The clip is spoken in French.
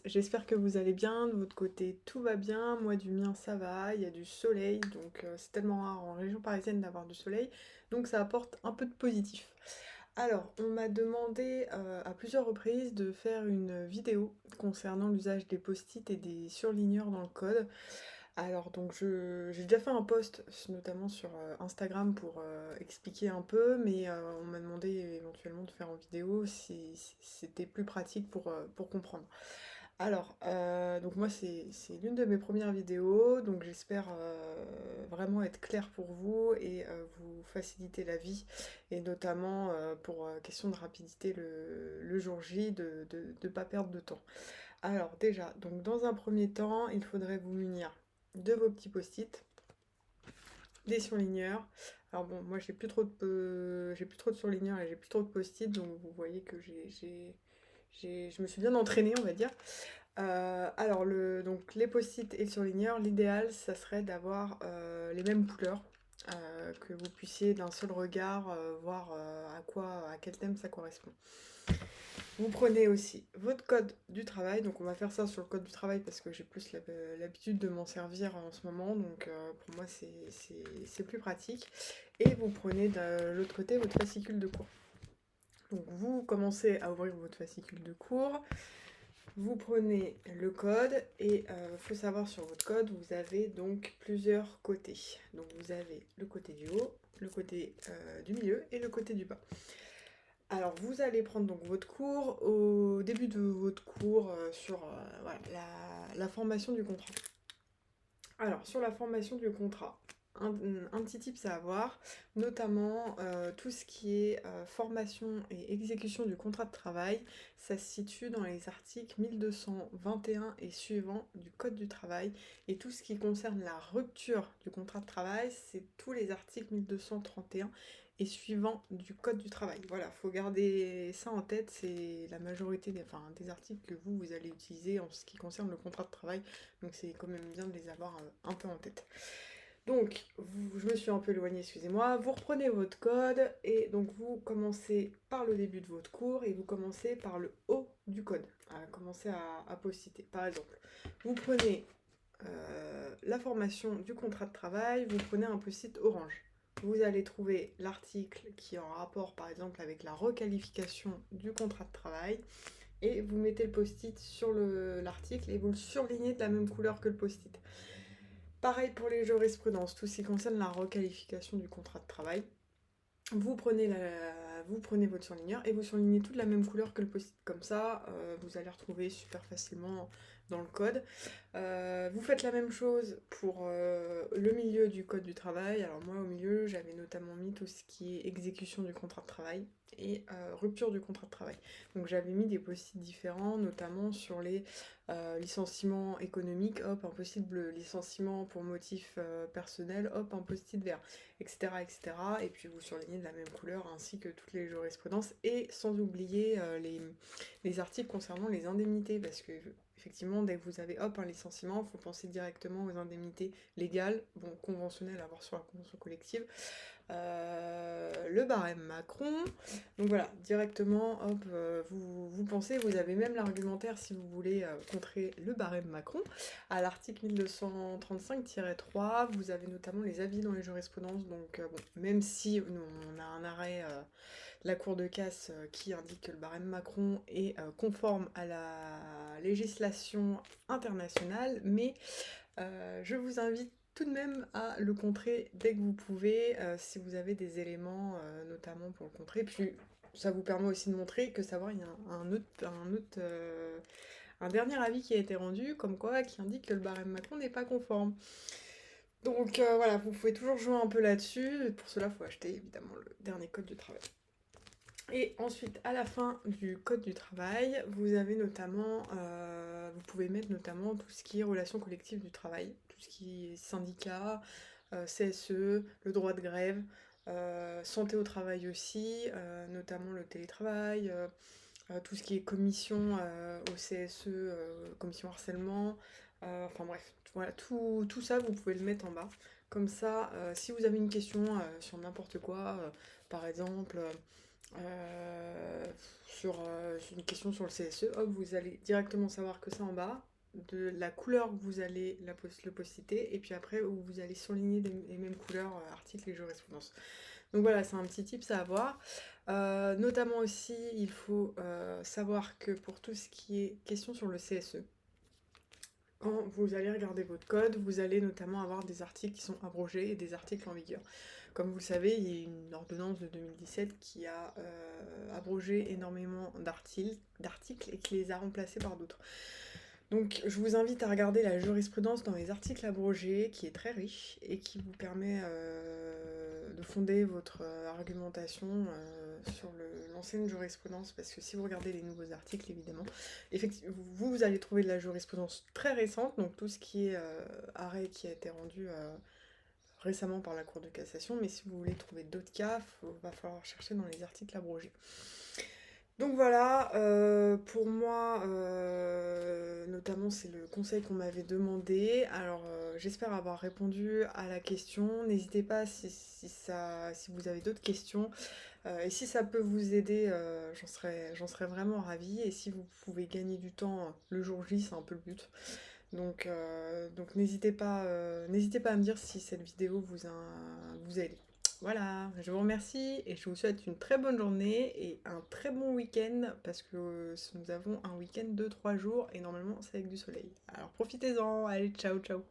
j'espère que vous allez bien, de votre côté tout va bien, moi du mien ça va, il y a du soleil, donc c'est tellement rare en région parisienne d'avoir du soleil, donc ça apporte un peu de positif. Alors, on m'a demandé à plusieurs reprises de faire une vidéo concernant l'usage des post-it et des surligneurs dans le code. Alors donc j'ai déjà fait un post notamment sur Instagram pour expliquer un peu, mais on m'a demandé éventuellement de faire en vidéo si c'était plus pratique pour comprendre. Alors, donc moi c'est l'une de mes premières vidéos, donc j'espère vraiment être claire pour vous et vous faciliter la vie, et notamment pour question de rapidité le jour J, de ne pas perdre de temps. Alors déjà, donc dans un premier temps, il faudrait vous munir de vos petits post-it, des surligneurs. Alors bon, moi j'ai plus trop de surligneurs et j'ai plus trop de post-it, donc vous voyez que je me suis bien entraînée, on va dire. Alors donc les post-it et le surligneur, l'idéal ça serait d'avoir les mêmes couleurs, que vous puissiez d'un seul regard voir à quel thème ça correspond. Vous prenez aussi votre code du travail, donc on va faire ça sur le code du travail parce que j'ai plus l'habitude de m'en servir en ce moment, donc pour moi c'est plus pratique. Et vous prenez de l'autre côté votre fascicule de cours. Donc vous commencez à ouvrir votre fascicule de cours, vous prenez le code et il faut savoir sur votre code, vous avez donc plusieurs côtés. Donc vous avez le côté du haut, le côté du milieu et le côté du bas. Alors, vous allez prendre donc votre cours au début de votre cours sur voilà, la formation du contrat. Alors, sur la formation du contrat, un, un petit tips à avoir, notamment tout ce qui est formation et exécution du contrat de travail, ça se situe dans les articles 1221 et suivants du Code du travail. Et tout ce qui concerne la rupture du contrat de travail, c'est tous les articles 1231 et suivants du Code du travail. Voilà, faut garder ça en tête, c'est la majorité des articles que vous allez utiliser en ce qui concerne le contrat de travail, donc c'est quand même bien de les avoir un peu en tête. Donc, je me suis un peu éloignée, excusez-moi. Vous reprenez votre code et donc vous commencez par le début de votre cours et vous commencez par le haut du code. Commencez à post-iter. Par exemple, vous prenez la formation du contrat de travail, vous prenez un post-it orange. Vous allez trouver l'article qui est en rapport par exemple avec la requalification du contrat de travail et vous mettez le post-it sur l'article et vous le surlignez de la même couleur que le post-it. Pareil pour les jurisprudences, tout ce qui concerne la requalification du contrat de travail. Vous prenez votre surligneur et vous surlignez tout de la même couleur que le post-it. Comme ça, vous allez retrouver super facilement dans le code. Vous faites la même chose pour le milieu du code du travail. Alors moi, au milieu, j'avais notamment mis tout ce qui est exécution du contrat de travail et rupture du contrat de travail. Donc j'avais mis des post-it différents, notamment sur les licenciements économiques, hop, un post-it bleu, licenciement pour motif personnel, hop, un post-it vert, etc., etc. Et puis vous surlignez de la même couleur ainsi que toutes les jurisprudences et sans oublier les articles concernant les indemnités parce que effectivement dès que vous avez hop un licenciement, il faut penser directement aux indemnités légales, bon conventionnelles à voir sur la convention collective, le barème Macron. Donc voilà, directement, hop, vous pensez, vous avez même l'argumentaire si vous voulez contrer le barème Macron. À l'article 1235-3, vous avez notamment les avis dans les jurisprudences. Donc bon, même si nous, on a un arrêt de la Cour de casse qui indique que le barème Macron est conforme à la législation internationale, mais je vous invite tout de même à le contrer dès que vous pouvez, si vous avez des éléments notamment pour le contrer. Puis ça vous permet aussi de montrer que savoir il y a un dernier avis qui a été rendu, comme quoi qui indique que le barème Macron n'est pas conforme. Donc voilà, vous pouvez toujours jouer un peu là-dessus. Pour cela, il faut acheter évidemment le dernier code du travail. Et ensuite, à la fin du code du travail, vous avez notamment, vous pouvez mettre notamment tout ce qui est relations collectives du travail, tout ce qui est syndicat, CSE, le droit de grève, santé au travail aussi, notamment le télétravail, tout ce qui est commission au CSE, commission harcèlement, enfin bref, voilà, tout ça vous pouvez le mettre en bas. Comme ça, si vous avez une question sur n'importe quoi, par exemple, sur une question sur le CSE, hop, vous allez directement savoir que c'est en bas, de la couleur que vous allez le post-citer, et puis après où vous allez surligner les mêmes couleurs, articles et jurisprudence. Donc voilà, c'est un petit tips à avoir. Notamment aussi, il faut savoir que pour tout ce qui est question sur le CSE, quand vous allez regarder votre code, vous allez notamment avoir des articles qui sont abrogés et des articles en vigueur. Comme vous le savez, il y a une ordonnance de 2017 qui a abrogé énormément d'articles et qui les a remplacés par d'autres. Donc je vous invite à regarder la jurisprudence dans les articles abrogés, qui est très riche et qui vous permet de fonder votre argumentation sur l'ancienne jurisprudence, parce que si vous regardez les nouveaux articles, évidemment, effectivement, vous allez trouver de la jurisprudence très récente, donc tout ce qui est arrêt qui a été rendu récemment par la Cour de cassation, mais si vous voulez trouver d'autres cas, va falloir chercher dans les articles abrogés. Donc voilà, pour moi, notamment c'est le conseil qu'on m'avait demandé. Alors j'espère avoir répondu à la question. N'hésitez pas si vous avez d'autres questions. Et si ça peut vous aider, j'en serais vraiment ravie. Et si vous pouvez gagner du temps le jour J, c'est un peu le but. Donc n'hésitez pas à me dire si cette vidéo vous a aidé. Voilà, je vous remercie et je vous souhaite une très bonne journée et un très bon week-end parce que nous avons un week-end de 3 jours et normalement c'est avec du soleil. Alors profitez-en, allez ciao ciao.